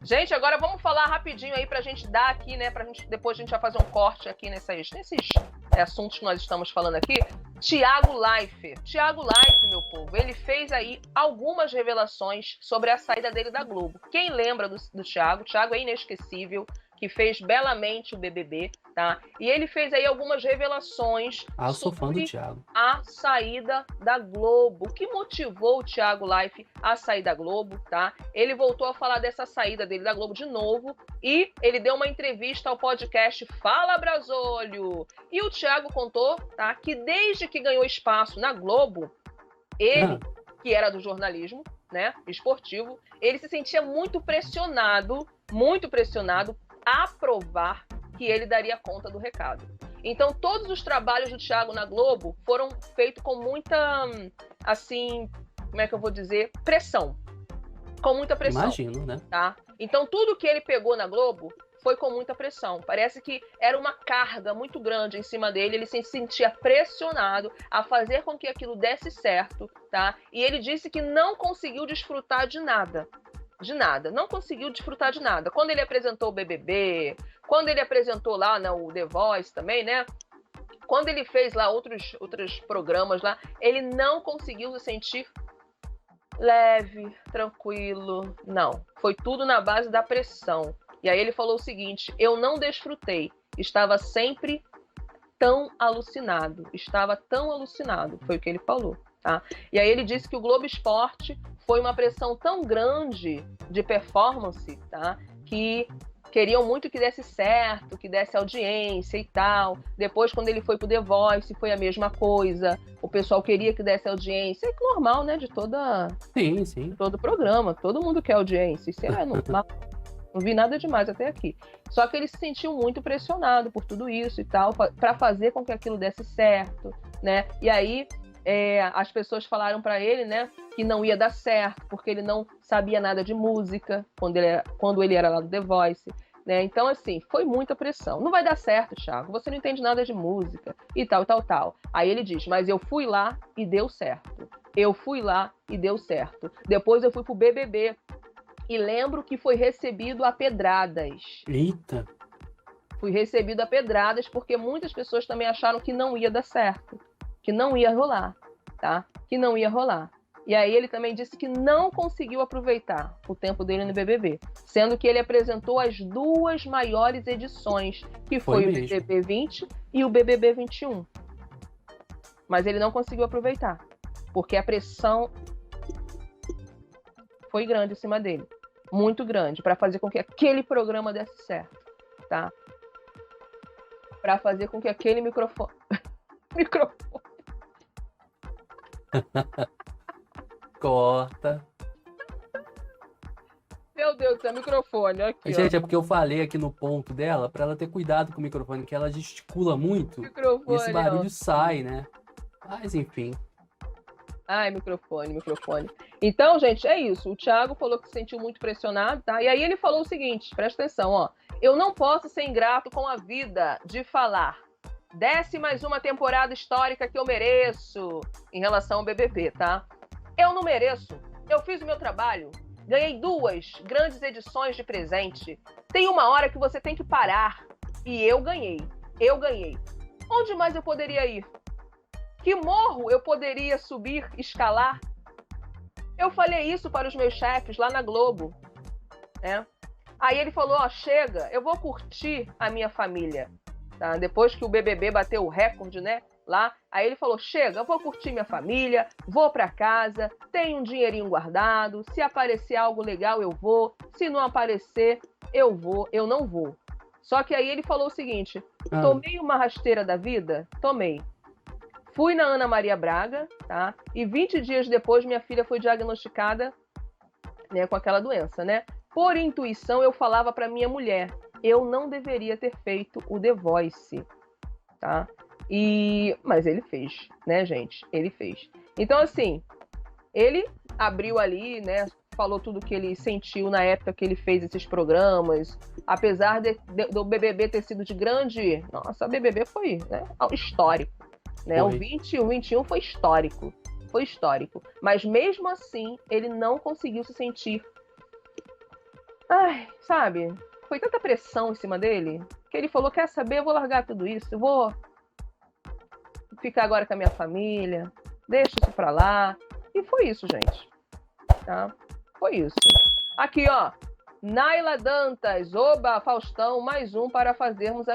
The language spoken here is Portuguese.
Gente, agora vamos falar rapidinho aí pra gente dar aqui, né? Depois a gente vai fazer um corte aqui nesses assuntos que nós estamos falando aqui. Thiago Leifert. Thiago Leifert, meu povo, ele fez aí algumas revelações sobre a saída dele da Globo. Quem lembra do Thiago? O Thiago é inesquecível, que fez belamente o BBB, tá? E ele fez aí algumas revelações eu sou fã do Thiago. A saída da Globo. O que motivou o Thiago Leifert a sair da Globo, tá? Ele voltou a falar dessa saída dele da Globo de novo e ele deu uma entrevista ao podcast Fala Brasolho. E o Thiago contou, tá, que desde que ganhou espaço na Globo, ele, que era do jornalismo, né, esportivo, ele se sentia muito pressionado a provar que ele daria conta do recado. Então, todos os trabalhos do Thiago na Globo foram feitos com muita, assim, como é que eu vou dizer? Pressão. Com muita pressão. Imagino, né? Tá? Então, tudo que ele pegou na Globo foi com muita pressão. Parece que era uma carga muito grande em cima dele, ele se sentia pressionado a fazer com que aquilo desse certo, tá? E ele disse que não conseguiu desfrutar de nada. Não conseguiu desfrutar de nada. Quando ele apresentou o BBB, quando ele apresentou lá o The Voice também, né? Quando ele fez lá outros programas lá, ele não conseguiu se sentir leve, tranquilo. Não. Foi tudo na base da pressão. E aí ele falou o seguinte: eu não desfrutei. Estava sempre tão alucinado. Foi o que ele falou. Tá? E aí ele disse que o Globo Esporte foi uma pressão tão grande de performance, tá? Que queriam muito que desse certo, que desse audiência e tal. Depois, quando ele foi pro The Voice, foi a mesma coisa. O pessoal queria que desse audiência. É normal, né? De todo programa. Todo mundo quer audiência. Isso é normal. Não vi nada demais até aqui. Só que ele se sentiu muito pressionado por tudo isso e tal, para fazer com que aquilo desse certo, né? E aí as pessoas falaram para ele, né, que não ia dar certo, porque ele não sabia nada de música quando ele era lá do The Voice, né? Então, assim, foi muita pressão. Não vai dar certo, Thiago, você não entende nada de música e tal. Aí ele diz, mas eu fui lá e deu certo. Depois eu fui pro BBB e lembro que foi recebido a pedradas. Eita! Fui recebido a pedradas porque muitas pessoas também acharam que não ia dar certo. Que não ia rolar, tá? Que não ia rolar. E aí ele também disse que não conseguiu aproveitar o tempo dele no BBB, sendo que ele apresentou as duas maiores edições, que foi o BBB 20 e o BBB 21. Mas ele não conseguiu aproveitar, porque a pressão foi grande em cima dele, muito grande, para fazer com que aquele programa desse certo, tá? Para fazer com que aquele microfone Corta. Meu Deus, é microfone, aqui, gente, é porque eu falei aqui no ponto dela pra ela ter cuidado com o microfone, que ela gesticula muito microfone, e esse barulho sai, né? Mas enfim. Ai, microfone. Então, gente, é isso. O Thiago falou que se sentiu muito pressionado, tá? E aí ele falou o seguinte, presta atenção, ó. Eu não posso ser ingrato com a vida de falar. Desce mais uma temporada histórica que eu mereço em relação ao BBB, tá? Eu não mereço. Eu fiz o meu trabalho. Ganhei 2 grandes edições de presente. Tem uma hora que você tem que parar. E eu ganhei. Onde mais eu poderia ir? Que morro eu poderia subir, escalar? Eu falei isso para os meus chefes lá na Globo, né? Aí ele falou, ó, chega, eu vou curtir a minha família. Tá? Depois que o BBB bateu o recorde, né? Lá, aí ele falou, chega, eu vou curtir minha família, vou para casa, tenho um dinheirinho guardado, se aparecer algo legal eu vou, se não aparecer eu não vou. Só que aí ele falou o seguinte, tomei uma rasteira da vida? Tomei. Fui na Ana Maria Braga, tá? E 20 dias depois minha filha foi diagnosticada, né, com aquela doença, né? Por intuição eu falava para minha mulher, eu não deveria ter feito o The Voice, tá? Mas ele fez, né, gente? Ele fez. Então, assim, ele abriu ali, né? Falou tudo que ele sentiu na época que ele fez esses programas. Apesar do BBB ter sido de grande... Nossa, o BBB foi, né, histórico. Né? O 20 e o 21 foi histórico. Mas mesmo assim, ele não conseguiu se sentir Ai, sabe? Foi tanta pressão em cima dele que ele falou: quer saber? Eu vou largar tudo isso, eu vou ficar agora com a minha família, deixa isso pra lá. E foi isso, gente. Tá? Foi isso. Aqui, ó. Naila Dantas, oba, Faustão, mais um para fazermos a